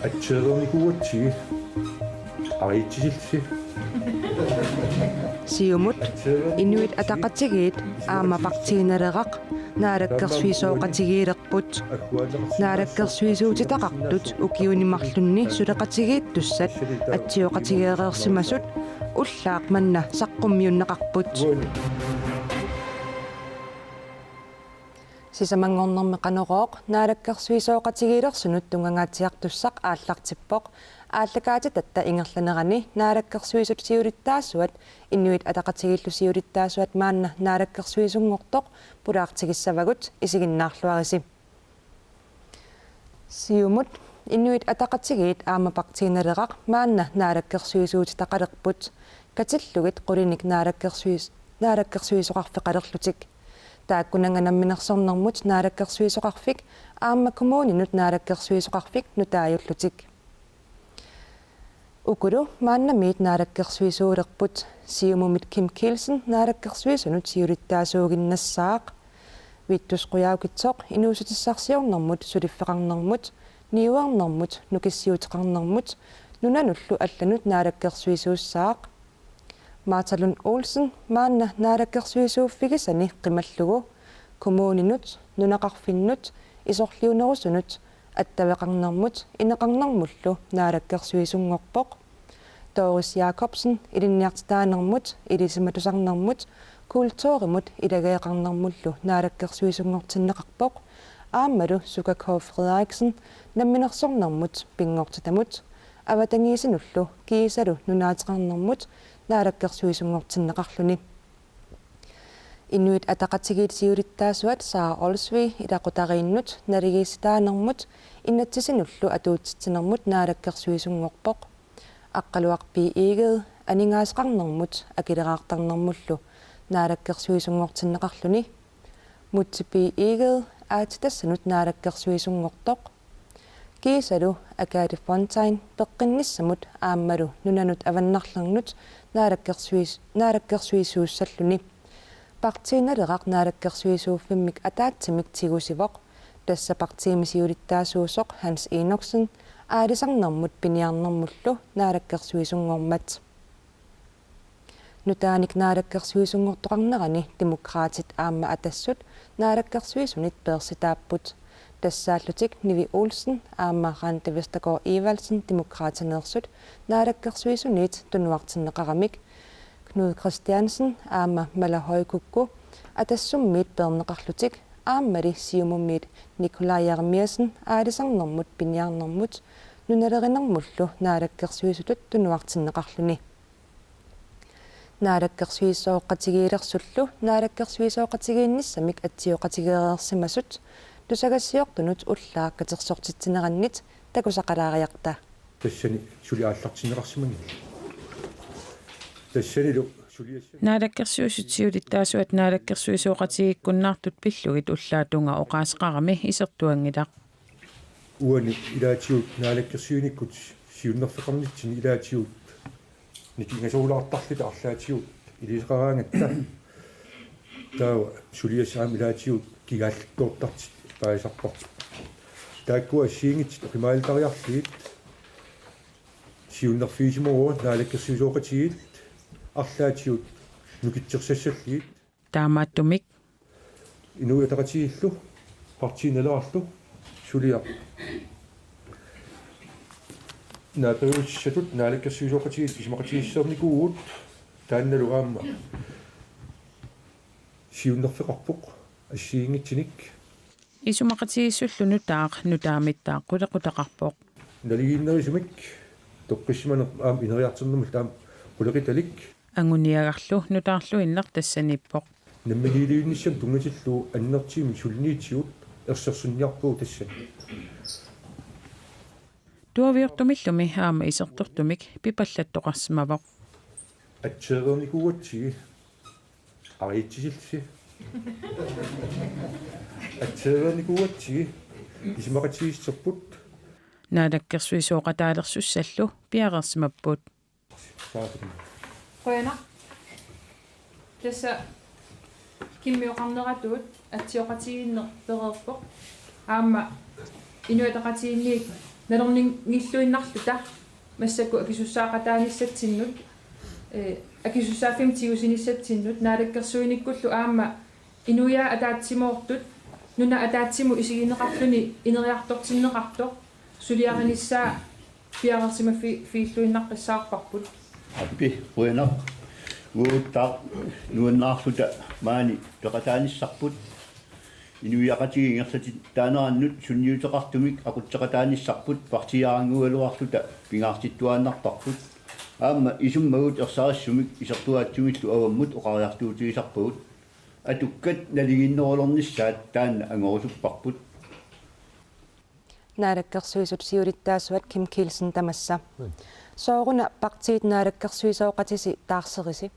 атсеерникуутси ариитсисилси Siumut inuit ataqatigiit aamapaqtiginereqaq naalakkersuisooqatigiilerput naalakkersuisuutitaqartut ukiunimarlunni suleqatigiit tussat atsioqatigeereersimasut ullaaq manna saqqummiunnaqarput sisamangornerme qanoqooq naalakkersuisooqatigiilersunut tungangaatiartussaq aallartippoq ааллакаати татта ингерланерани наалаккерсуисут сиулиттаасуат иннуит атақатигиллусиулиттаасуат маанна наалаккерсуисунгортоқ пулаартигиссавагут исигиннаарлуариси сиумут иннуит атақатигиит аамапартигиналеқақ маанна наалаккерсуисуути тақалерпут катиллугит қулиник наалаккерсуисоқарфеқалерлутик тааккунанганамминерсорнэрмут наалаккерсуисоқарфик аама коммуунинут наалаккерсуисоқарфик нутааюллутик Ukuru maannamiit naalakkersuisuulerput siumumit Kim Kielsen naalakkersuisunut siulittaasuuginnassaaq vittusquyaukitsoq inuusutissarsiornermut suliffeqarnermut niuarnermut nukissiuteqarnermut nunanullu allanut naalakkersuisuussaaq Martalun Olsen maanna naalakkersuisuuffigisani qimallugu kommuninut nunaqarfinnut isorliunerusunut attavaqarnermut ineqarnermullu naalakkersuisungorpoq Doris Jacobsen ilinniartitaanermut ilisimatusarnermut kultuurimut ilageeqarnermullu naalakkersuisungortinneqarpoq aammalu Sukakov Frederiksen namminersornermut pingortitamut avatangiisinullu kiisalu nunaateqarnermut naalakkersuisungortinneqarluni Inuit ataqatigiit siulittaasuat Sara Olsvi ilaqutariinnut naligiissitaanermut innatsisinullu atuutsitsinermut naalakkersuisungorpoq aqqaluarpi iiged aningaasqarnermut akileraartarnermullu naalakkersuisungortinneqarluni mutsipi iiged aatitassanut naalakkersuisungortoq kiisalu Akati Fontaine peqqinnissamut aammalu nunanut avannarlernut naalakkersuisuussalluni Partiineleraq naalakkersuisuuffimmik ataatsimik tigusivoq tassa partiimisiulittaasuusoq Hans Enoksen aalisarnermut piniarnermullu naalakkersuisungormat nutaanik naalakkersuisungortoqarnerani demokraatit aamma atassut naalakkersuisunit peersitaapput tassaallutik Nivi Olsen aamma Rante Vestergaard Evalsen demokraatineersut naalakkersuisunit tunuartinneqaramik Knud Christiansen aama Malahøjkukku atassummiit perneqarlutik aammali siumummiit Nikolaj Jeremiasen aalisarnermut piniarnermut nunalerinermullu naalakkersuisutut tunuartinneqarluni naalakkersuisooqqatigiilersullu naalakkersuisooqqatigiinnissamik atsioqatigeerersimasut tusagassiortunut ullaaq katersortitsinerannit takusaqalaariarta тассани сулиааллартинеқарсимани Naalakkersuisutiulittaasuat naalakkersuisooqatigikkunnaartut pillugit ullaatунга oqaasqarami isertuangilaq уани илаатиут наалаккерсуиниккут сиуннерфеқарнитсини илаатиут никингасуулаартарлита арлаатиут илисеқараангатта таава сулиасаам илаатиут кигааллуттортарти паисарпар тааккуа сиингит қимаалтариарлиит сиуннерфиисиморуа наалаккерсуисооқатигит арлаатиут нукитсерсассаллиит таамааттумик инуятақатигиллу партиинелаарлу сулиа нааперуссатут наалаккерсуисооқатигит исмақатигиссерникуугут таанналу аама сиуннерфеқарпоқ ассиингитсиник исумақатигиссуллу нутаамиттаақ қулеқутақарпоқ налигииннерисумик тоққиссиманер аам инериартернуму таам қулеқиталик ангуниагарлу нутаарлу иннер тассаниппоқ наммигилиунниссам тунгатиллу аннертиими сулниитсиут ерсерсунниарпуу тассан туавиортумиллуми аама исертортумик пипаллаттоқарсимавоқ атсеерникуутси ариитсисилси атсеерникуутси исмақатигиссерпут наалаккерсуисооқатаалерсуссаллу пиарерсимаппут Қойна. Тасса киммиоқарнератуут атсиоқатигиннерперерпоқ аама инуатақатигинниик Nalorning ngilluinnarluta массаку акисуссаақатааниссатсиннут акисуссааффимтигусинissатсиннут наалаккерсуиниккуллу аама инуя атаатсимоортут нуна атаатсиму исигинеқарлуни инериартортиннеқартоқ сулиараниссаа пиарерсимаффи фииллуиннаққиссаарпарпут аппи уянақ уутаа нуаннаарлута маани тоқатааниссарпут инуяқатигингерлати таанераннут сунниутеқартумик ақутсеқатааниссарпут партиаарангуалуарлута пингаартиттуааннартарпут аама исуммагут ерсаассумик исертуаатсумиллу аваммут оқариартуутигисарпагут атуккат налигиннерулерниссаат таанна ангорусуппарпут наалаккерсуисут сиулиттаасуат Ким Килсен тамасса сооруна партиит наалаккерсуисооқатиси таарсериси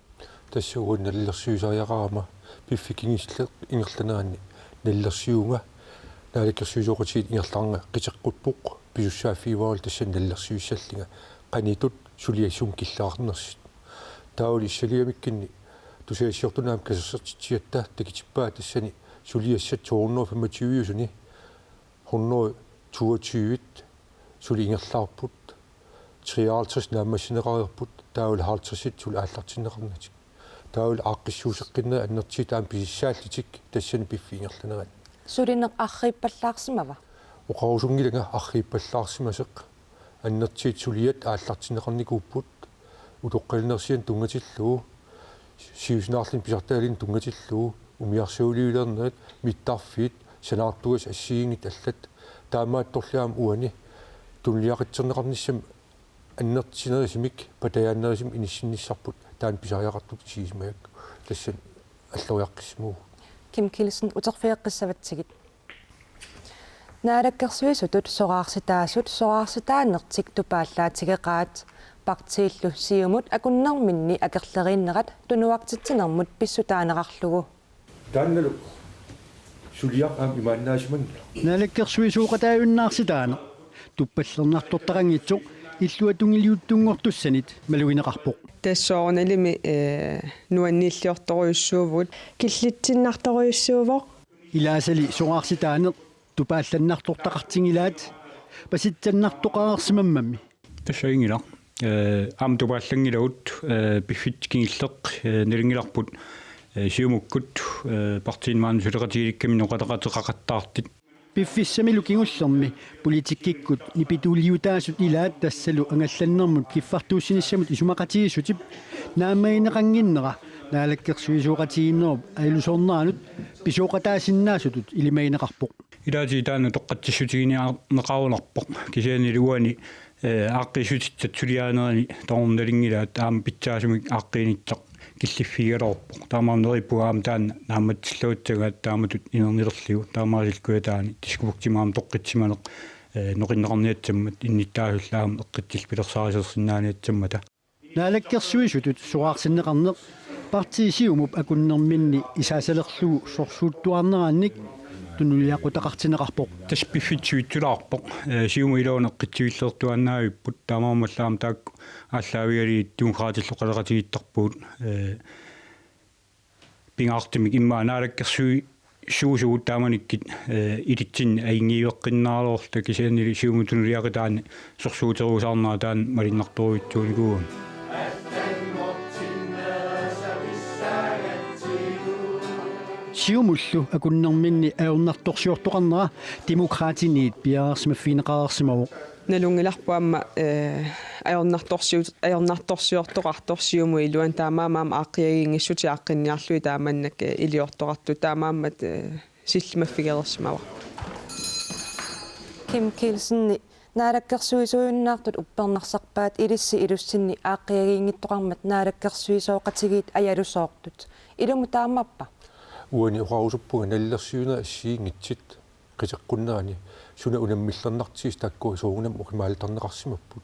тассуугун наллерсуисааяqaama пиффикингилле ингерланаанни наллерсиунга наалаккерсуисооқатиит ингерлаарнга қитеққутпоқ писуссааффиваал тассан наллерсуиссаллинга qanitut сулиассун киллаарнерсит таули ссалиамиккинни тусаиссиортунаам касерсертитсиатта такитиппаа тассани сулиассат 225 122 сулиингерлаарпут 53 нааммассинеқариерпут таули 50 сул ааллартиннеқарнатик таули ааққиссуусеққиннера аннертитаам писиссааллитик тассани пиффиингерланерат сулинеқ аррииппаллаарсимава оқарусунгилага аррииппаллаарсимасеқ аннертит сулиат ааллартинеқарникууппут утоққалнерсиан тунгатиллуу сиуснаарлин писартаалин тунгатиллуу умиарсуулиулернерит миттарфит санаартугас ассиингит аллат таамаатторлиаам уани тунлиақитсернеқарниссам аннертинерисимик патаяаннерисим иниссинниссарпут таан писариақартут сиисмаак тассан аллориаққиссимуу Ким Килсен утерфиэққиссаватсигит наалаккерсуисутут сораарситаанертик тупааллаатигеқаат партииллу сиумут акуннэрминни акерлериннерат тунуартитсинермут писсутаанеқарлугу таанналу сулиақаам имааннаасиман наалаккерсуисууқатааюннаарситаана туппаллернартортарангитсоқ иллуатунгилиуттунгортуссанит малуинеқарпоқ тассоорналими нуаннииллиорторуйуссуувут киллитсиннарторуйуссуувоқ илаасали сораарситаанеқ тупаалланнартортақартингилаат паситсаннартоқарерсимаммами тассаингила аам тупааллангилаут пиффиткингиллеқ налингиларпут сиумуккут партиин маан сулеқатигиликками ноқатеқатеқақаттаартит пиффиссами лукингуллерми политиккиккут нипитуулиутаасут илаат тассалу ангалланнэрмут киффартууссиниссамут исумақатигиссутип нааммаинеқангиннера наалаккерсуисууқатигиннерп айлусорнаанут писооқатаасиннаасутут илимаинеқарпоқ илаати таана тоққатсиссутигиниарнеқарунарпоқ кисиани луани ааққисутиттат сулиаанерани торнналингилаат аама питсаасумик ааққиниттақ киллиффигалорпоқ таамаанериппугаам таана нааматсиллуутсагаат тааматут инернилерлиу таамаасилкуятаани тискупуктимаам тоққитсиманеқ ноқиннеқарниатсаммат инниттаасуллаам эққитсил пилерсаарисерсинааниатсаммата наалаккерсуисутут сораарсиннеқарнеқ партиисиумуп акуннэрминни исаасалерлугу сорсууттуарнераанник тунулиақутақартинеқарпоқ таспиффитсуитсулаарпоқ сиума илоонеққитсуиллертуаннаавиппут таамаамаллаам таак ааллаавиали демократиллоқалеқатигиттарпуут пингаартимик иммаа наалаккерсуи суусуут тааманиккит илитсин аингиуэққиннаалоорта кисианили сиума тунулиақитаани сорсуутеруусаарнаа таан малиннарторуитсууникуун сиумуллу акуннэрминни аернарторсиортоқарнера демократиниит пиаарсимаффинеқарерсимавоқ налунгиларпуамма аернарторсиортоқарторсиуму илуан таамаамаама ааққиагингиссути ааққинниарлуи тааманнак илиортоқарту таамааммат силлимаффигерерсимава Ким Килсен наалаккерсуисуиннаартут уппернарсарпаат илисси илуссинни ааққиагингиттоқармат наалаккерсуисооқатигиит аялусоортут илуму таамаппа уани оқарусуппуга наллерсиуна ассиингитсит қисеққуннерани суна унаммиллернартигис таккуи суугунам оқимаалтарнеқарсимаппут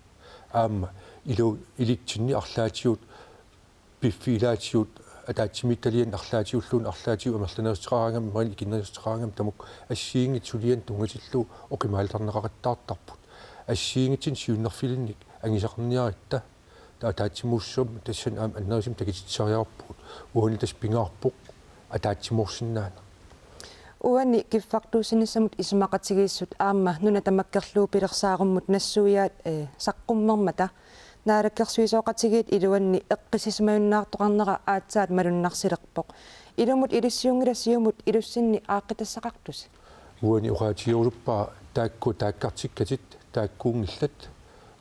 аама илитсинни арлаатиут пиффилаатиут атаатсимитталиан арлаатиуллуун арлаатиу амерланерсеқарангам марин киннерсеқарангам тамук ассиингит сулиан тунгатиллу оқимаалтарнеқараттаартарпут ассиингитсин сиуннерфилинник ангисақарниаритта таатаатсимууссуум тассан аама аннерисим такитсариарпут уани тас пингаарпоқ атаатсимуурсиннаана уани киффартуусинissамут исмақатигииссут аама нуна тамаккерлуу пилерсааруммут нассуиаат саққуммермата наалаккерсуисооқатигиит илуанни эққисисмаюннаартоқарнера аатсаат малуннарсилерпоқ илумут илиссиунгилассиумут илуссинни ааққитассақартус уани ураатиоруппаа тааккартиккатит тааккуунгиллат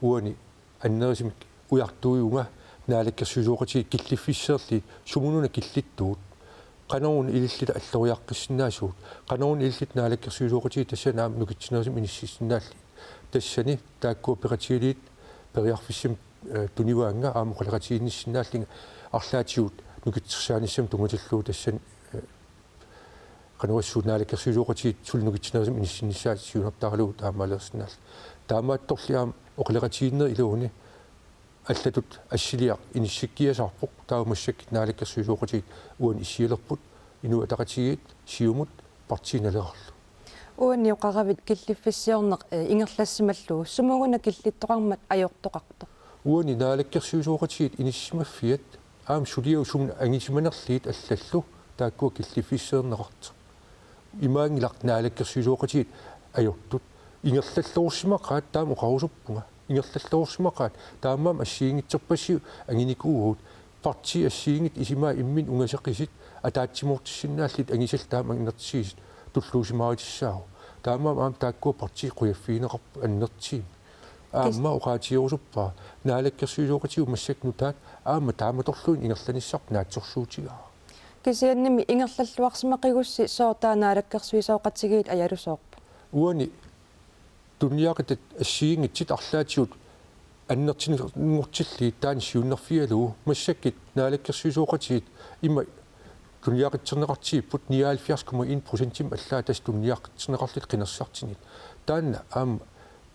уани аннерисимик уяртуиунга наалаккерсуисооқатигит киллиффиссерли сумунуна киллиттуут qanarun ilillita alloriaqqissinnaasuut qanarun ilillit naalakkерсуисооqatigit тассанаам нукитсинерсим иниссиссиннаалли тассани тааккуа пеқатиилиит периарфиссим туниваанга аама қалеқатиинниссиннааллинга арлаатиут нукитсерсааниссам тунгутиллуу тассан qanуассуут наалаккерсуисооqatigit сул нукитсинерсим иниссиннссаат сиунартаралуут аамаалерсиннаал таамаатторлиаам оқалеқатииннер илууни аллатут ассилиақ иниссиккиасарпоқ таумассаккит наалаккерсуисооqatigit уан иссиилерпут инуатақатигиит сиумут партииналерарлу уанни оқаравит киллиффиссиорнеқ ингерлассималлуу сумугуна киллиттоқармат аёртоқарто уани наалаккерсуисооqatigit иниссимаффиат аам сулиу сумна ангисиманерлиит аллаллу тааккуа киллиффиссеернеқарта имаангиларт наалаккерсуисооqatigit аёртут ингерлаллуурсимақаат таама оқарусуппунга ингерлаллуурсимақаат таамаам ассиингитсерпассиу ангиникуугуут парти ассиингит исимаа иммин унгасеқисит атаатсимууртиссиннааллит ангисал таама иннертсиис туллуусимааритиссаау таамаам аам тааккуа парти қуяффиинеқарп аннертсиим аама оқаатиорусуппаа наалаккерсуисооqatigу массакнутаат аама тааматорлуин ингерланиссарп наатсорсуутигаа кисианними ингерлаллуарсимақигусси соортаа наалаккерсуисооqatigиит аялусоорпа уани тунниақатат ассиингитсит арлаатиут аннертиннгортилли таани сиуннерфиалуу массаккит наалаккерсуисооqatigit има тунниақатсернеқартииппут 79,1% аллаа тас тунниақатсернеқарлит қинерсартинит таанна аама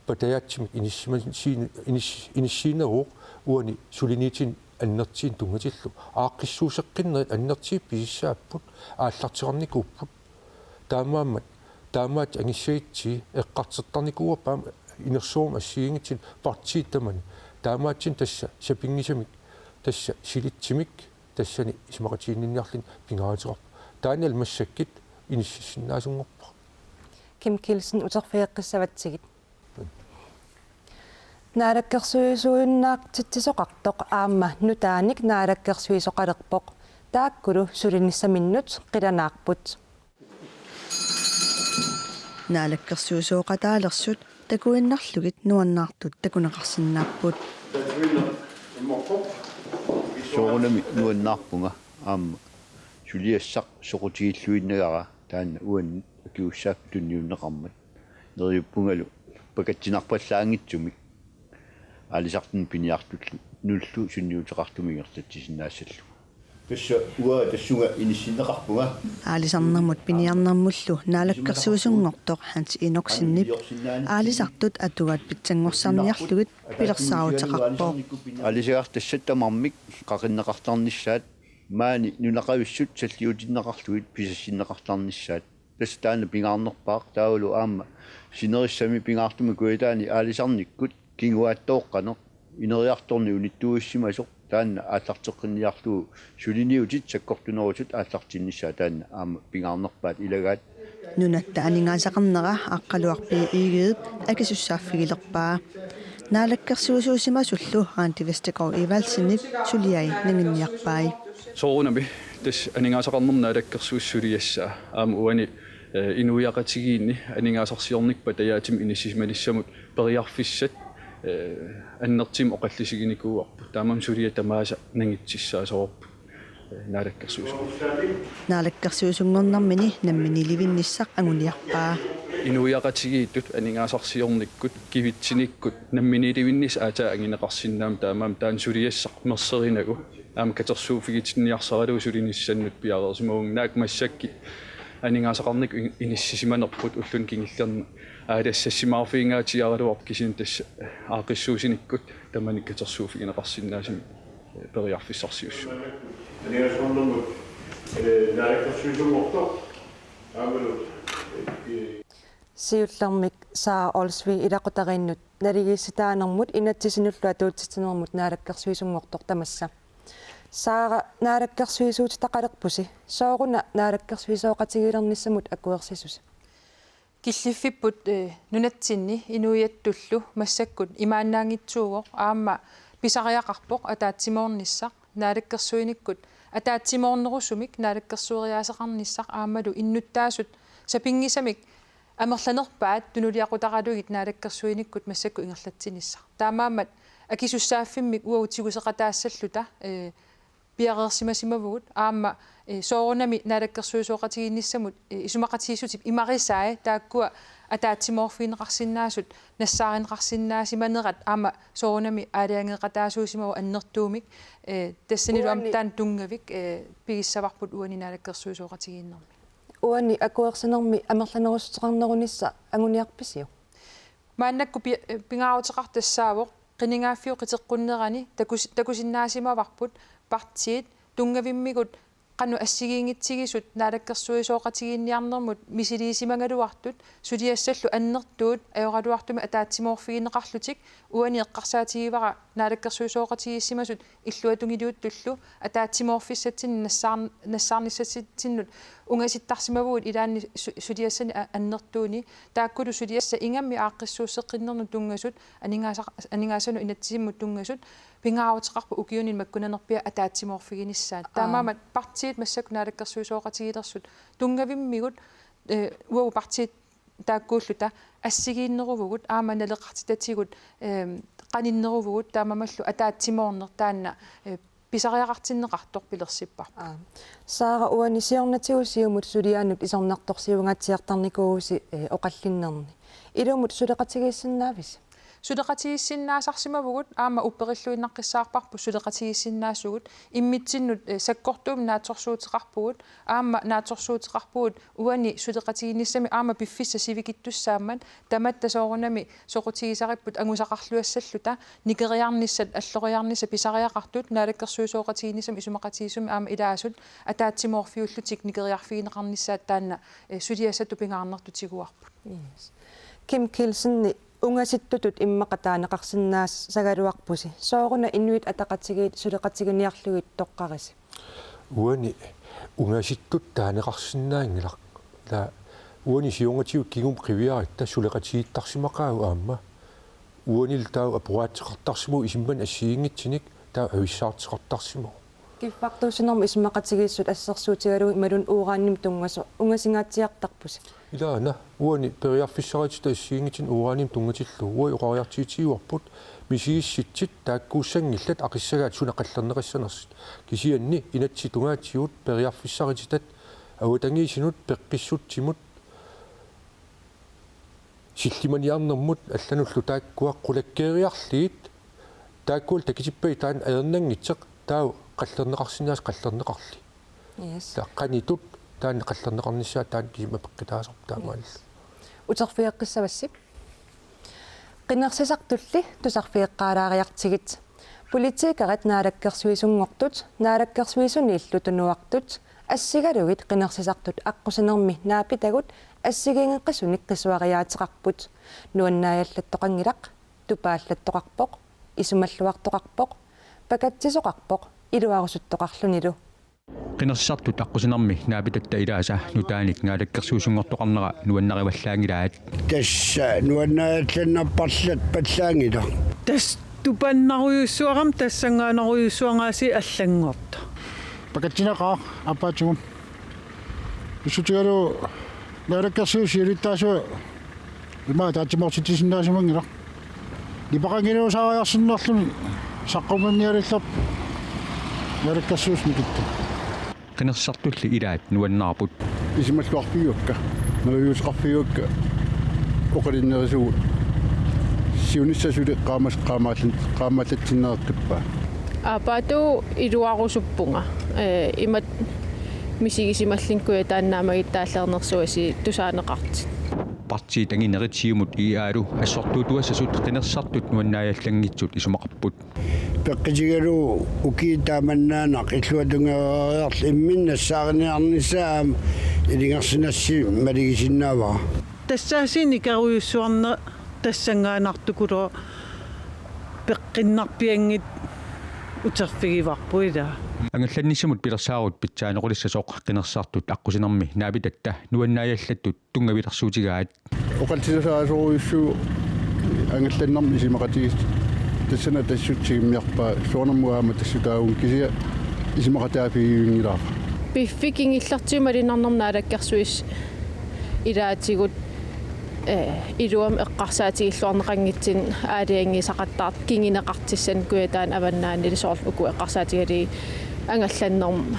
патаяатсимик иниссиинеруу уани сулиниитин аннертиин тунгатиллу ааққиссуусеққиннерит аннертиип писиссааппут ааллартиқарникууппут таамааммат таамаат ангиссаитси эққартертарникууаппаам инерсуум ассиингитсин партииттамани таамаатсин тасса сапингисамик тасса силитсимик тассани исмақатииннинниарлин пингаатерап таанал массаккит иниссиссиннаасунгорпа Kim Kielsen утерфиэққиссаватсигит наалаккерсуисуиннаартитсисоқартоқ аама нутааник наалаккерсуисоқалерпоқ тааккулу сулиниссаминнут қиланаарпут наалаккерсуисооқатаалерсут такуиннарлугит нуаннаартут такунеқарсинааппут соорунами нуаннаарпунга аама сулиассақ соқутигиллуиннагара таанна уанни акиуссаап тунниуннеқармат нериуппунгалу пакатсинарпаллаангитсумик алисартин пиниартуллу нуллу сунниутеқартумигерлатсисинаассаллу тасса уа тассуга иниссиннеқарпунга аалисарнэрмут пиниарнэрмуллу наалаккерсуисунгортоқ ханти иноксиннип аалисартут атугат питсангорсарниарлугит пилерсаарутеқарпоо алисагар тассаттамармик қақиннеқартарниссаат маани нунақависсут саллиутиннеқарлугит писассиннеқартарниссаат тастаана пингаарнерпаақ таулу аама синериссами пингаартуми куитаани аалисарниккут кингуааттооққано инериарторни униттуиссимасоқ таанна ааллартеққинниарлуу сулиниутит саккортунерусут ааллартиннissaа таанна аама пингаарнерпаат илагаат нунатта анингаасақарнера аққалуарпи игиит акисуссааффигилерпаа наалаккерсуисуусимасуллу аантивестекор ивалсиник сулиай нангинниарпаи соорунами тас анингаасақарнерна алаккерсуиссулиассаа аама уани инуиақатигиинни анингаасарсиорникпа таяатим иниссисмалиссамут периарфиссат аннертим оқаллисигиникууарпу таамам сулия тамааса нангитсиссаасоорпу наалаккерсуисунгорнармини наммини ливинниссақ агуниарпаа инуиақатигииттут анингаасарсиорниккут кивитсиниккут наммини ливиннис аатаа ангинеқарсиннаам таамаам таан сулиассақ мерсеринагу аама катерсууфигитсинниарсаралу сулиниссаннут пиареерсимауг наак массакки анингаасақарник иниссисиманерпут уллун кингиллерна аалассассимаарфиингаатиаралуарп кисин тасса аақиссуусиниккут таманик катерсууфигинеқарсиннаасими периарфиссарсиуссу анингаасақарнермут наалаккерсуисунгортоқ аамалу сиуллэрмик саа олсви илақутариннут налигисситаанермут инатсисинуллу атуутситинермут наалаккерсуисунгортор тамасса Saara naalakkersuisuut taqalerpusi. Sooruna naalakkersuisooqatigilernnissamut akuersisus. Killiffipput nunatsinni inuiattullu massakkut imaannaangitsuugoq aamma pisariaqarpoq ataatsimoornissaq naalakkersuinikkut ataatsimoornerusumik naalakkersuuriaaseqarnissaq aammalu innuttaasut sapingisamik amerlanerpaat tunuliaqutaqalugit naalakkersuinikkut massakku ingerlatsinissaq taamaammat akisussaaffimik uautiguseqataassalluta piaqersimasimavugut aamma soorunami naalakkersuisooqatiginnissamut isumaqatiissutip imarisaai taakkua ataatsimoorfiineqarsinnaasut nassaarinqarsinnaasimanerat aamma soorunami aaliangeqataasuusimavu annertuumik tassaniluam taan tungavik pigissavarput uani naalakkersuisooqatigiinnermi Uani akuersinermi amerlanerussuteqarnerunissa anguniarpisiu. maannakku pingaarutiqartassaavoq qiningaaffiu qiteqqunnerani takusinnaasimavarput partiit tungavimmigut qanu assigiingitsigisut naalakkersuisooqatigiinniarnermut misiliisimangaluartut suliassallu annertuut ajoraluartumi ataatsimoorfiineqarlutik uani eqqarsaatigivaqa naalakkersuisooqatigissimasut illuatungiliuttullu ataatsimoorfissatsin nassaarnissatsinnut ungasittarsimavuut ilaanni suliassani annertuuni taakkulu suliassa ingammi aaqqissuusseqqinnernu tungasut aningaasanu inatsisimmut tungasut pingaarutiqarpu ukiunin makkunanerpia ataatsimoorfiginissaat taamaamat partiit massakku naalakkersuisooqatigilersut tungavimmigut uau partiit taakkuulluta assigiinneruvugut aama naleqartitatigut qaninneruvugut taamamallu ataatsimoorner taanna pisariaqartinneqartoq pilersippar Saara uani siornatigusiumut suliaanut isornartorsiungatsiartarnikuusi oqallinnerni. Ilumut suleqatigiissinnaavisi. Suleqatigissinnaasarsimavugut aama upperilluinnaqqissaarparpu suleqatigissinnaassugut immitsinnut sakkortuum naatsorsuutiqarpugut aama naatsorsuutiqarpugut uani suleqatiginnissami aama piffissa sivikittussaamman tamatta soorunami soqutigisaripput angusaqarluassalluta nikeriarnissat alloriarnissa pisariaqartut naalakkersuisooqatiginnissami isumaqatigisumi aama ilaasut ataatsimoorfiullutik nikeriarfiineqarnissaat taanna suliassattu pingaarnertutiguarput. Kim Kilsenni ungasittutut immaqataaneqarsinnaas sagaluarpusi sooruna inuit ataqatigiit suleqatiginiarlugit toqqarisi uani ungasittut taaneqarsinnaangilaq la uani siungatiu kigum qiviaritta suleqatigiittarsimaqaau aamma uanil taa apuaatseqartarsimu isimman assiingitsinik taa avissaarteqartarsimu kiffartuusinermu ismaqatigiissut assersuutigalu imalun uuraannim tungaso ungasingaatiartarpusi ilaana uani periarfissarita assiingitin uuraanim tungatillu uai uqariartiitiuarput misigissitsit taakkuussangillat aqissagaat sunaqallerneqissanersit kisianni inatsitungaatigut periarfissarititat awatangiisinut peqqissutsimut sillimaniarnermut allanullu taakkua qulakkeeriarliit taakkuul takisippai taan aernangitseq taa qallerneqarsinnaas qallerneqarli taqqanitut taan qallerneqarnissaa taan kisimappeqqitaaserp taamaal uterfiiqqissavassip qinnersisartulli tusarfiiqqaalaariartigit politiikarat naalakkersuisungortut naalakkersuisuni illutunuartut assigalugit qinnersisartut aqqusnermi naapitagut assigiingeqqisunik qisuariaatiqarput nuannaajallattoqangilaq tupaallattoqarpoq isumalluartoqarpoq pakatsisoqarpoq iluarusuttoqarlunilu qinnersisartut aqqusnermi naapitatta ilaasa nutaanik naalakkersuusungortoqarnera nuannarivallaangilaat tassa nuannaajallannerparlat pallaangila tas tupannaruyussuaram tassangaaneruyussuangaasi allangorta pakatsinaqaa appaatsigum issutigalu naalakkersuusiilittaasu ima taatsimortitisinnaasumangila ipaqanginuusaariarsinnerluni saqqumammialillap naalakkersuusnikittu qinnersisartulli ilaat nuannaarput isimalluarpiuakka naluyuusqarpiuakka oqalinnerisugut siunissasuli qaamallatsinneriqqippaa apaatu iluarusuppunga imat misigisimallinkkuya taannaamagittaallernersuasi tusaaneqarti partii tangineritiumut iaalu assortuutuassasut qinnersisartut nuannaajallanngitsut isumaqarput peqqisigalu ukiitaamannaanaq illuatungeeriarl imminnassaarinniarnissaam ilingersinassi maligisinnaavaa tassaasiini karuyussuarne tassangaanartukulo peqqinnarpiangit uterfigivaqpuida ангалланниссамут пилерсаарут питсаанеқулиссасоқ қинерсаартут аққусинерми наапитатта нуаннааяаллаттут тунгавилерсуутигаат оқалтисасаасоруйуссуу ангалланнэрми исимақатигис тассана тассутсигиммиарпаа суорнамуаама тассутаагун кисия исимақатаафигиунгилаа пиффикингиллартиумалинарнэрнаалаккерсуис илаатигут илуам эққарсаатигиллуарнеқангитсин аалиангисақаттаат кингинеқартиссан куятаан аваннаани лисоорлуку эққарсаатигали ангалланнерм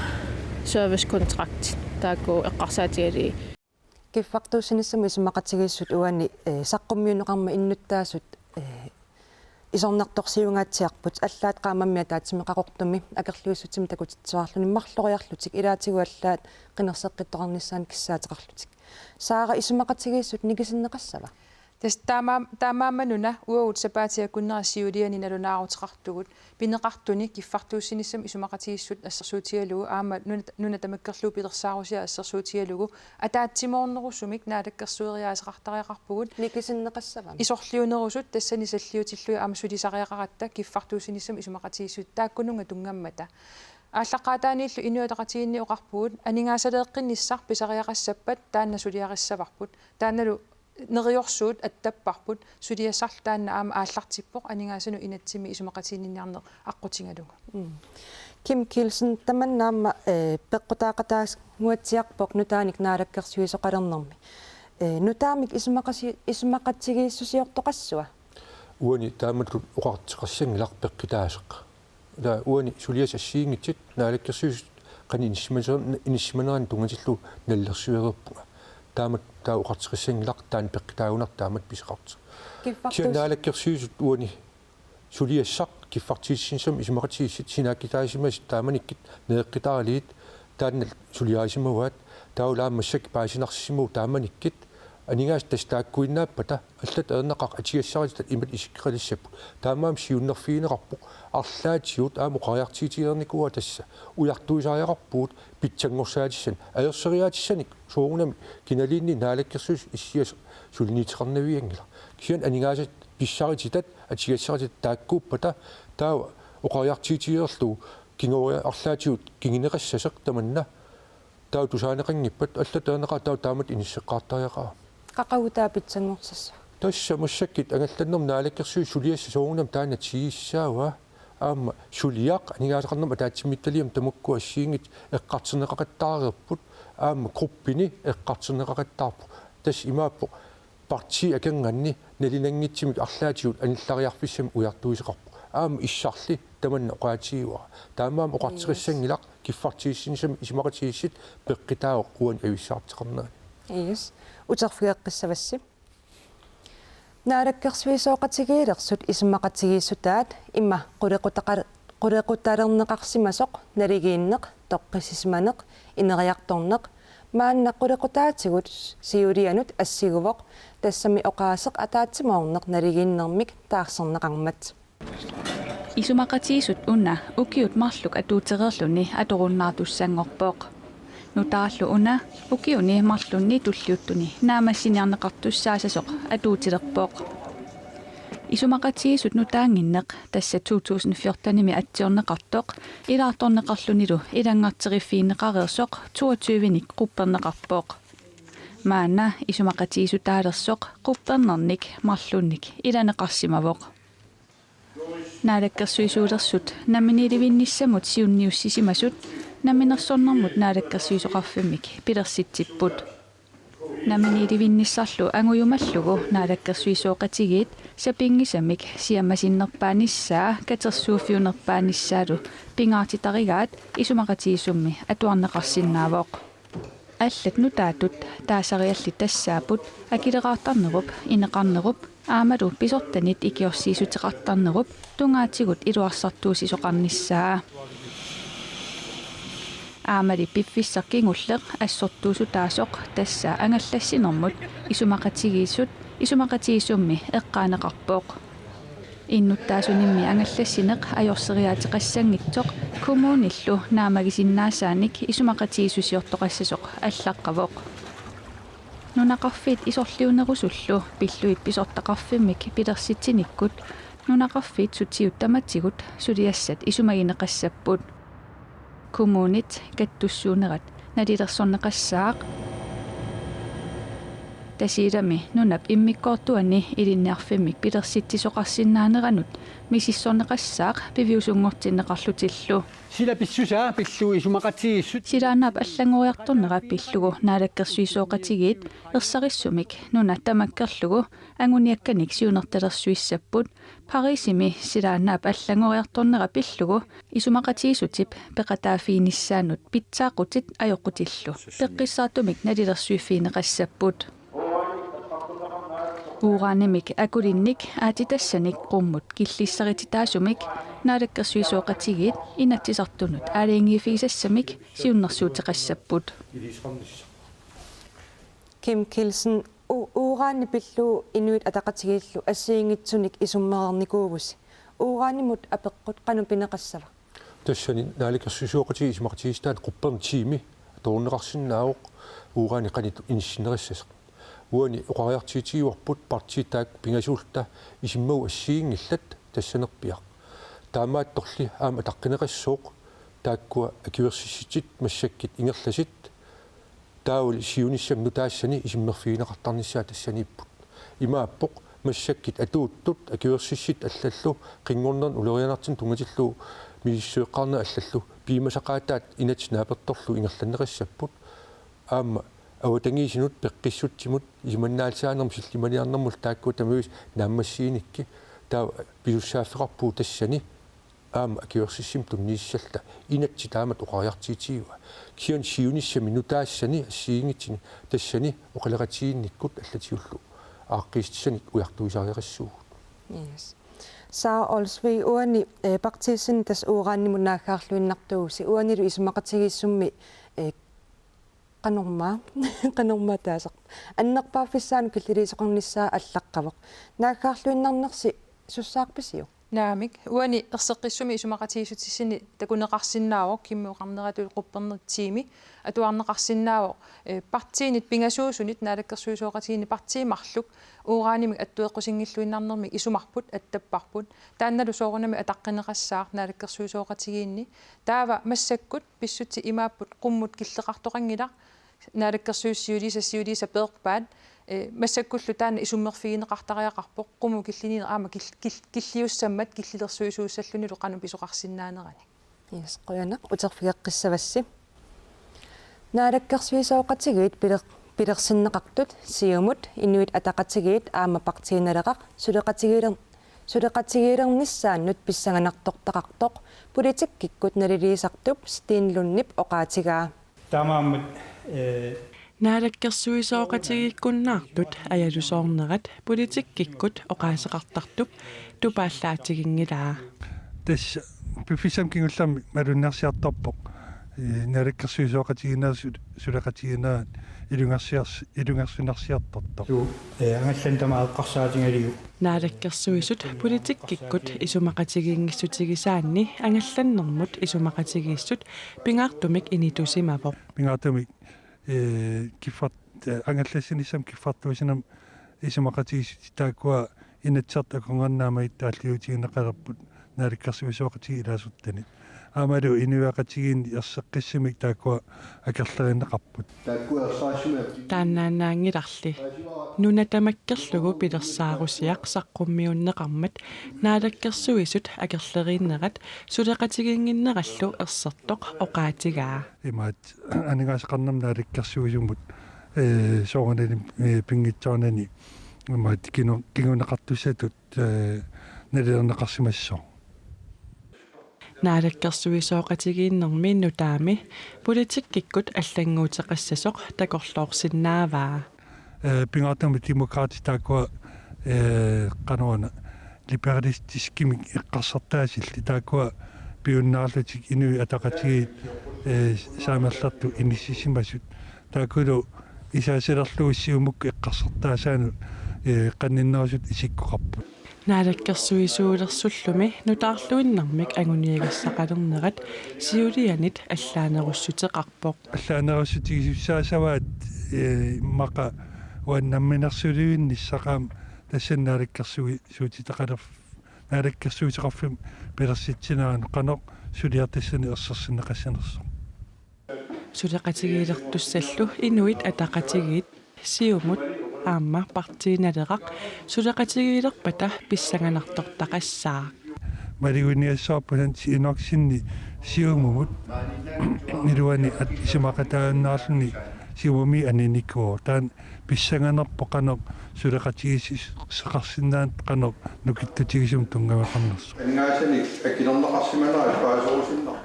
сервис контракт таакку эққарсаатигали киффартуусинissam исмақатигииссут уани саққуммиунеқарма иннуттаасут исорнарторсиунгаатсиарпут аллаат qaamammi таатсимеқақортуми акерлуиссутим такутитсуарлуни марлориарлутик илаатигуаллаат қинерсеққиттоқарниссаан киссаатеқарлутик саара исмақатигииссут никисиннеқассава тас таамаамануна уаут сапаатиаккуннерасиулиани налунаарутеқартугут пинеқартуни киффартууссинissam исумақатигиссут ассерсуутигалугу аама нуна тамаккерлуу пилерсаарусиа ассерсуутигалугу атаатсимоорнерусумик наалаккерсуериаасеқартариақарпугут никисиннеқассава исорлиунерусут тассани саллиутиллуи аама сулисариақаратта киффартууссинissam исумақатигиссут тааккунунга тунгаммата ааллаққаатаанииллу инуатақатигинни оқарпугут анингаасалеэққинниссар писариақассаппат таанна сулиариссаварпут таанналу нериорсуут аттаппарпут сулиассарлу аама ааллартиппоқ анингаасану инатсими исумақатигинниарнеқ аққутингалуга Kim Kielsen таманнаама пеққутаақатаас нуатсиарпоқ нутааник наалаккерсуисоқалернэрми нутаамик исумақатигииссусиортоқассуа уани тааматлут оқартеқарсангилар пеққитаасеқ да уани сулиас ассиингитсит наалаккерсуис қани иниссиманеран тунгатиллу наллерсуерерпуга таамат таа оқартеқарсангилар таан пеққитаагунар таамат писеқарт кианаалаккерсуисут уани сулиассақ киффартииссинсам исумақатигиссит синааккитаасимас тааманиккит неэққитаалиит тааннал сулиаасимаваат таулаамассак паасинарсимуу тааманиккит анингаас тастааккуиннааппата аллат аернеқақ атигассаритат имат исиккалиссаппу таамаам сиуннерфиинеқарпу арлаатиут ааму қариартиитиерникуа тасса уяртуисариақарпуут питсангорсаатиссан аерсериаатиссаник соорунами киналиинни наалаккерсуис иссиас сулниитеқарнавиангила киан анингаасат писсарититат атигассаритат тааккууппата таава оқариартиитиерлу кингориа арлаатиут кингинеқассасеқ таманна таа тусаанеқангиппат аллат аернеқаа таа таамат иниссеққаартариақаа қақавутаа питсангорсassa тасса массаккит ангалланнерм наалаккерсуи сулиасса соорунам таана тииссаава аама сулиақ анингаасеқарнерма таатсимитталиам тамукку ассиингит эққартинеқақаттаарерпут аама группини эққартинеқақаттаарпу тас имааппо парти аканганни налинангитсимик арлаатиут аниллариарфиссам уяртуисеқарпу аама иссарли таманна оқаатигуа таамаам оқартеқиссангилақ киффартииссинсам исмақатигиссит пеққитаақ уан ависсаартеқарнаа yes утерфиэққиссавасси наалаккерсуисооқатигиилерсут исмақатигииссутаат имма қулеқутаалернеқарсимасоқ налигииннеқ тоққисисманеқ инериарторнеқ маанна қулеқутаатигут сиулианут ассигувоқ тассами оқаасеқ атаатсимаорнеқ налигииннэрмик таарсернеқармат исумақатигиссут уна укиут марлук атуутерерлуни аторуннаартуссангорпооқ нутааллу уна укиуни марлунни туллиуттуни наамассиниарнеқартуссаасасоқ атуутилерпооқ исумақатигиссут нутаангиннеқ тасса 2014-ними атсиорнеқартоқ илаарторнеқарлунилу илангаартериффииннеқареерсоқ 22-ник қуппернеқарпооқ маана исумақатигиссутаалерсоқ қуппернерник марлунник иланеқарсимавоқ наалаккерсуисуулерсут наминиливинниссамут сиунниуссисимасут наминерсорнэрмут наалаккерсуисоқарфиммик пилерситсиппут наминиливинниссарлу ангуйумаллугу наалаккерсуисооқатигиит сапингисамик сиамасиннерпааниссаа катерсууффиунерпааниссаалу пингаартитаригаат исумақатигиссумми атуарнеқарсиннаавоқ аллат нутаатут таасариалли тассаапут акилераартарнеруп инеқарнеруп аамалу писортанит икиорсиисутеқартарнеруп тунгаатигут илуарсартуусисоқарниссаа аамали пиффиссаркингуллеқ ассортуусутаасоқ тассаа ангаллассинермут исумақатигииссумми эққаанеқарпооқ иннуттаасунимми ангаллассинеқ ajorсериаатеқассангитсоқ коммуниллу наамагисиннаасааник исумақатигииссусиортоқассасоқ аллаққавоқ нунақарфит исорлиунерусуллу пиллуит писортақарфиммик пилерситсиниккут nunaqarfiit sutiuttamatsigut suliassat isumagineqassaput kommunit kattussuunerat nalilersorneqassaaq tasiilami nunap immikkoortuani ilinniarfimmik pilersitsisoqarsinnaaneranut misissorneqassaaq piviusungortinneqarlutillu sila pissusaa pillu isumaqatiissut silaanaap аллангориарторнера пиллугу наалаккерсуисооqatigiit ерсарissumik нуна тамаккерлугу ангуниакканик сиунерталерсуиссаппут парисими силаанаап аллангориарторнера пиллугу исумақатиисутип пеқатаафииниссаанут питсаақутит аёқутиллу пеққиссаатумик налилерсуиффиинеқассаппут уураанимик акулинник аатитассаник қуммут киллиссарититаасумик наалаккерсуисооqatigiit инатсисартунут аалиингифигисассамик сиуннэрсуутеқассаппут Kim Kilsen uuraanni pillu inuit ataqatigillu assiingitsunik isummeernikuuvus uuraannimut apeqqut qanu pineqassava тассани наалаккерсуисооqatiги исмақатигистаат қупперм тими тоорнеқарсиннаавоқ уuraani qanit иниссинериссасеқ уани оқариартиитигуарпут партиитаак пингасуулта исиммагу ассиингиллат тассанерпиақ таамаатторли аама таққинеқассооқ тааккуа акиверсисситит массаккит ингерласит таул сиуниссам нутаассани исиммерфигинеқартарниссаа тассаниппут имааппоқ массаккит атууттут акиверсиссит аллаллу қингорнерн улерианартин тунгатиллу мииссуэққарна аллаллу пиимасақаатаат инатснааперторлу ингерланнеқассаппут аама аватангисинут пеққиссутсимут иманнаалсаанерм силлиманиарнэрмул таакку тамиус нааммассииникки таа пилуссааффеқарпуу тассани аама акиверсиссим туннииссалта инатси таамат оқариартиитигуа кион сиуниссами нутаассани ассиингитсини тассани оқалеқатиинниккут аллатиуллу ааққиистисаник уяртуисаариқассуу yes saa olsvi uani partisin tas uuraannimunaakkaarluinnartuusi uanillu isumaqatigissummi qanorma taasaq annerpaafissaanu killiliisoqarnissaa allaqqavoq naakkaarluinnarnersi sussaarpisiu naamik uani erseqqissumi isumaqatigisutissini takuneqarsinnaawoq kimmuuqarneratul quppernertiimi atuarneqarsinnaawoq partiinit pingasuusunit naalakkersuisooqatiini partiimarluk uuraanimik attueqqusinngilluinnarnermi isumarput attapparput taannalu soorunami ataqqinеqassaaq naalakkersuisooqatigiinni taava massakkut pissuti imaapput qummut killeqartoqangila naalakkersuissiuliisa peerpaat массаккуллу таана исуммерфигинеқартариақарпоқ қуму киллинин аама киллиуссаммат киллилерсуисууссаллунилу қану писоқарсиннаанерани yes qoyanaq uterfigеққиссавасси наалаккерсуисооқатигиит пилерсиннеқартут сиумут инуит атақатигиит аама партииналеқақ сулеқатигилернissaannут писсаганартортақартоқ политиккиккут налилиисартуп стиинлуннип оқаатигаа таамааммат наалаккерсуисооqatigiikkunnaartut ajalusoornerat politikkikkut oqaaseqartartup tupaallaatigingilaa тас пифисам кингуллами малуннерсиарторпоқ наалаккерсуисооqatigiinaasut сулеқатигинаат илунгерсинарсиарторто ангаллан тамааққарсаатингалиу наалаккерсуисут политиккиккут исумақатигингиссутигисаанни ангалланнэрмут исумақатигииссут пингаартумик инитусимавоқ пингаартумик киффат ангаллассинissam киффартуисинам исумақатигисути тааккуа инатсарта конганнаама иттааллиутигинеқарпут наалаккерсуисооqatigi илаасуттани аамалу инуақатигиин ерсеққиссимик тааккуа акерлеринеқарпут тааннааннаангиларли нунатамаккерлугу пилерсаарусиақ саққуммиуннеқармат наалаккерсуисут акерлериннерат сулеқатигингиннераллу ерсертоқ оқаатигаа имаат анигаасеқарнам наалаккерсуисумут соорнани пингитсоонани имаат кингунеқартуссатут налернеқарсимассоо наалаккерсуисооqatigiinnermi nutaami politikkikkut аллангуутеқассасоқ такорлоорсиннааваа пингаартами демократи таакуа кануана либералистискими эққарсартаасилли таакуа пиуннаарлутик инуи атақатиги саамерларту иниссисимасут таакулу исаасилерлуиссиумук эққарсартаасаану қанниннерусут исиккоқарпут наалаккерсуисуулерсуллуми нутаарлуиннэрмик агуниагассақалернерат сиулианит аллаанеруссутеқарпоқ аллаанеруссутигисуссаасаваат мақа уаннамминерсулуинниссақаам тассаннаалаккерсуи суутитеқалер naalakkersuutiqarfim pilersitsinaan qanoq suliartissani ersersinneqassinerso suleqatigiilertussallu inuit ataqatigiit siumut aamma partiinaleraq suleqatigiilerpata pissanganartortaqassaa малигуниассаарпулан синоксинни сиумумут нилуани ат исимақатааннаарлуни сиумми аниникоо таан писсанганерпо қанеқ сулеқатигисис сеқарсинаан қанеқ нукиттутигисум тунгавақарнерсо ангаасани акилернеқарсиманаа паасоорусиннар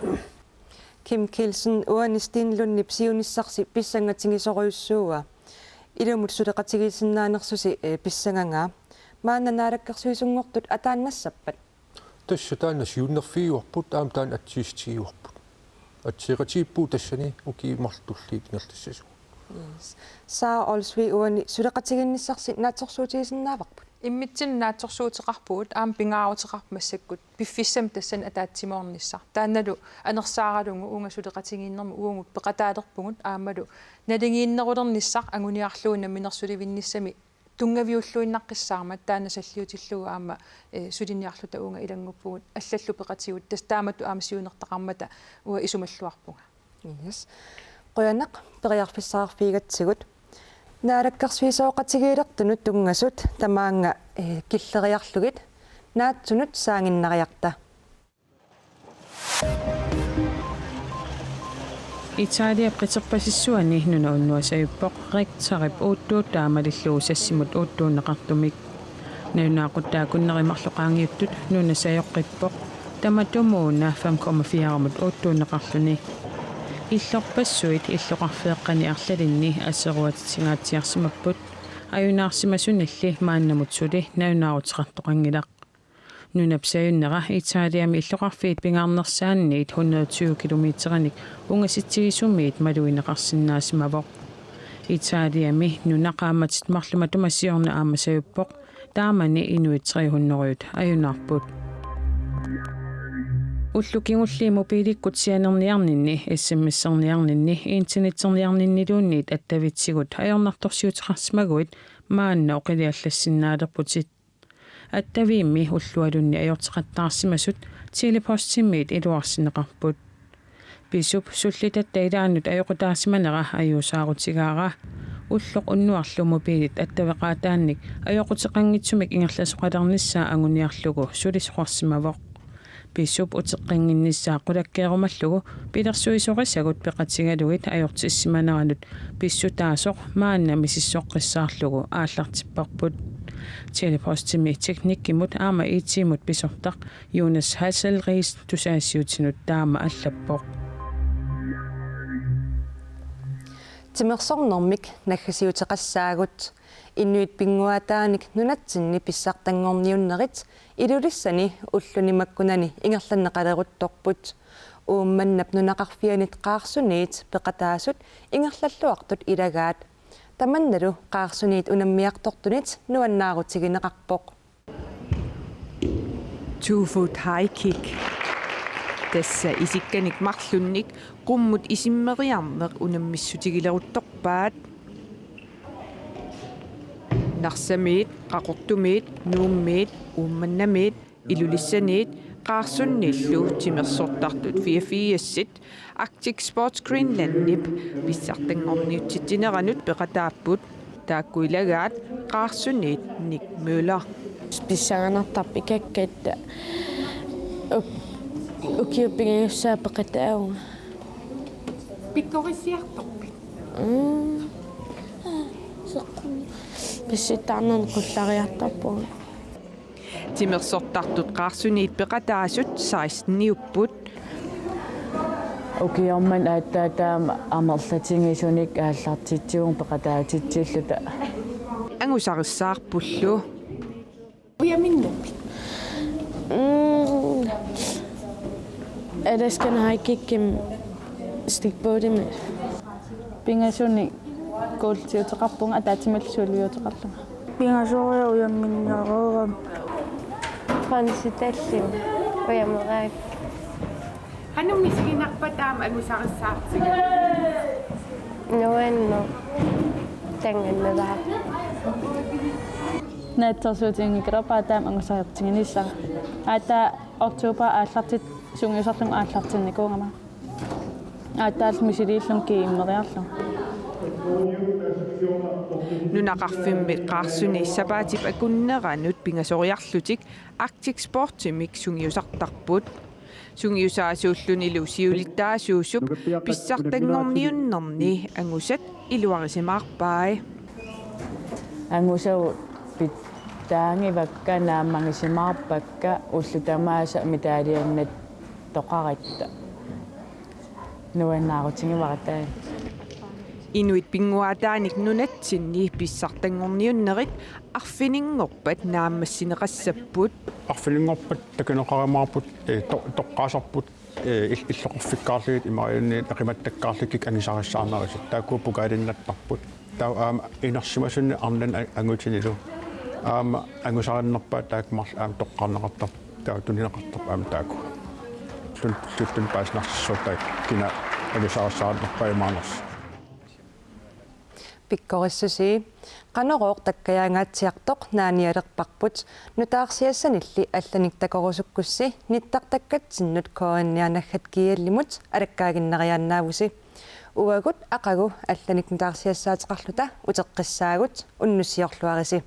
Kim Kielsen uanistinlunni psiunissarsi pissangatigisoriussууа илумут сулеқатигисиннаанерсуси писсангanga маананaalakkersuisuнгортут атааннассаппат тассатаана сиуннерфиуарпут аам таан атсиистигиуарпут атсиqatiippu тассани укиимарлтуллиит ингерлассасу саа олсви уани сулеқатигинниссарси наатсорсуутигисиннааварпут иммитсин наатсорсуутеқарпугут аам пингаарутеқарпассаккут пиффиссам тассан атаатсимоорниссар таанналу анерсааралунгу уунга сулеқатигииннэрму уунгут пеқатаалерпугут аамалу налигииннерулерниссар агуниарлуунна минерсуливинниссами тунгавиуллуиннаққиссаармат таана саллиутиллуга аама сулинниарлута уунга илангуппугут аллаллу пеқатигут тас тааматту аама сиунертақармата уа исумаллуарпуга yes qoyanaq periarfissаарфигатсигут naalakkersuisooqatigiilertunut tungasut tamaanga killeriarlugit naatsunut saanginnariarta Italia qiterpasissuani nuna unnuasayuppoq rektarip uuttuuttaamalillugu sassimut uuttuunneqartumik naunaaquttaakunnerimarluqaangiuttut nuna sayoqqippoq tamatumuuna 5,4 uuttuunneqarluni иллорпассуит иллоқарфеэққани арлалинни ассеруатитсигаатсиарсимаппут аюнаарсимасуналли мааннамут сули наунаарутеқартоқангилақ нунапсаюннера итаалиами иллоқарфиит пингаарнерсаанниит 120 километераник унгаситсигисумиит малуинеқарсинаасимавоқ итаалиами нунақааматит марлуматумассиорна аамасаюппоқ таамани инуит 300 аюнаарпут уллукингулли мобиликкут сианерниарнинни смсерниарнинни интернеттерниарниннилуунниит аттавитсигут аёрнарторсиутеқарсимагуит маанна оқилиаллассиннаалерпутит аттавиимми уллуалунни аёртеқаттаарсимасут телепостиммиит илуарсинеқарпут писуп суллитатта илааннут аёқутаарсиманера аюусаарутигаара уллоқ уннуарлу мобилит аттавеқаатаанник аёқутеқангитсумик ингерласоқалерниссаа агуниарлугу сулисоқарсимавоқ писуп утеққингинниссаа қулаккеерумаллугу пилерсуисоқиссагут пеқатигалугит аёртиссиманеранут писсутаасоқ маанна мисиссоққиссаарлугу ааллартиппарпут телепостими техниккимут аама итсимут писортақ Jonas Hasselriis тусаассиутинут таама аллаппоқ тимерсорнэрмик наггасиутеқассаагут иннуит пингуатааник нунатсинни писсартангорниуннерит илулиссани уллунимаккунани ингерланнеқалерутторпут уумманнап нунақарфианит қаарсуниит пеқатаасут ингерлаллуартут илагаат таманналу қаарсуниит унаммиартортунит нуаннаарутигинеқарпоқ 2-foot high kick тасса исикканик марлунник қуммут исиммериарнеқ унаммиссутигилерутторпаат нарсамиит қақортумиит нууммиит уумманнамиит илулиссаниит қаарсунниллу тимерсортартут 44-сит Arctic Sports Greenland nip писсартангорниутситинеранут пеқатааппут тааккуилагаат қаарсунниит Ник Мøller писсаганартарпи каккатта укиуппигиуссаа пеқатаауга пиккорисиарторпи писситаарнан қуллариартарпуга тимерсортартут қаарсуниит пеқатаасут 16-ниуппут укиорман ааттаатаама амерлатингисуник ааллартитсуун пеқатаатитсииллута ангусариссаарпуллу уяминнуппи элэскэн хайкикким стикбодим пингасуни коолтиутеқарпунга атаатималлсуулиутеқарлуга пингасориа уямминнереерам панситалли уяммераак хануммисигинарпатаама агусариссаартига нуанно тангannаваа наатсерсуутингикера таам ангусариартингинисса аата октобер ааллартит сунгиусарлун ааллартинникуунгама аатаал мисилииллун кииммериарлу нунақарфимми қаарсуни сапаатип акуннеранут пингасориарлутик Arctic Sportimik сунгиусартарпут сунгиусаасууллуни лусиулиттаасуусуп писсартангорниуннэрни ангусат илуарисимаарпаа ангусау пит таангивакка нааммангисимаарпакка уллутамааса митаалианнат тоқаритта нуаннаарутингиваратаа Inuit pinguataanik nunatsinni pissartangorniunnerit arfiniнгорпат нааммассинеқассаппут арфилингорпат такинеқарамаарпут тоққаасарпут иллоқорфиккаарлигит имариунниит ақиматтаккаарликик ангисариссаарнерисат таакку пукаалиннаттарпут таа аама инерсимасунни арнан ангутинилу аама ангусаариннерпаа таакмар аама тоққарнеқартар таа тунинеқартар аама таакку луттун пааснарсуутаа кина ангисариссаарнерпаа имаанерс пиккорissуси канерооқ таккаяангаатсиартоқ нааниалерпарпут нутаарсиассанилли алланик такорусуккусси ниттартаккатсиннут коаннианаггат киаллимут алаккаагиннериааннаавуси уагут ақагу алланик нутаарсиассаатеқарлута утеққиссаагут уннуссиорлуариси